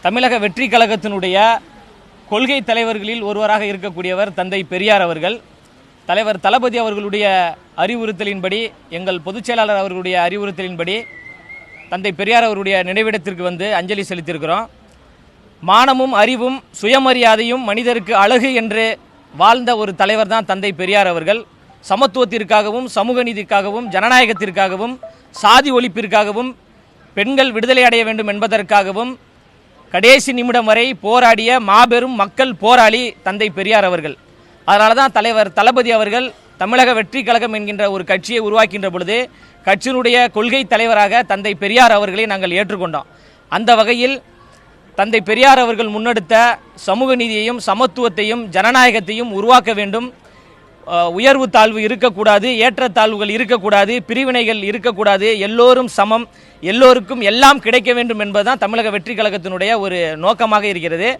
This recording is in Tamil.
தமிழக வெற்றி கழகத்தினுடைய கொள்கை தலைவர்களில் ஒருவராக இருக்கக்கூடியவர் தந்தை பெரியார் அவர்கள். தலைவர் தளபதி அவர்களுடைய அறிவுறுத்தலின்படி, எங்கள் பொதுச் செயலாளர் அவர்களுடைய அறிவுறுத்தலின்படி தந்தை பெரியார் அவருடைய நினைவிடத்திற்கு வந்து அஞ்சலி செலுத்தியிருக்கிறோம். மானமும் அறிவும் சுயமரியாதையும் மனிதருக்கு அழகு என்று வாழ்ந்த ஒரு தலைவர் தான் தந்தை பெரியார் அவர்கள். சமத்துவத்திற்காகவும், சமூக நீதிக்காகவும், ஜனநாயகத்திற்காகவும், சாதி ஒழிப்பிற்காகவும், பெண்கள் விடுதலை அடைய வேண்டும் என்பதற்காகவும் கடைசி நிமிடம் வரை போராடிய மாபெரும் மக்கள் போராளி தந்தை பெரியார் அவர்கள். அதனால தான் தலைவர் தளபதி அவர்கள் தமிழக வெற்றி கழகம் என்கின்ற ஒரு கட்சியை உருவாக்கின்ற பொழுது கட்சியினுடைய கொள்கை தலைவராக தந்தை பெரியார் அவர்களை நாங்கள் ஏற்றுக்கொண்டோம். அந்த வகையில் தந்தை பெரியார் அவர்கள் முன்னெடுத்த சமூக நீதியையும் சமத்துவத்தையும் ஜனநாயகத்தையும் உருவாக்க வேண்டும். உயர்வு தாழ்வு இருக்கக்கூடாது, ஏற்றத்தாழ்வுகள் இருக்கக்கூடாது, பிரிவினைகள் இருக்கக்கூடாது, எல்லோரும் சமம், எல்லோருக்கும் எல்லாம் கிடைக்க வேண்டும் என்பதுதான் தமிழக வெற்றி கழகத்தினுடைய ஒரு நோக்கமாக இருக்கிறது.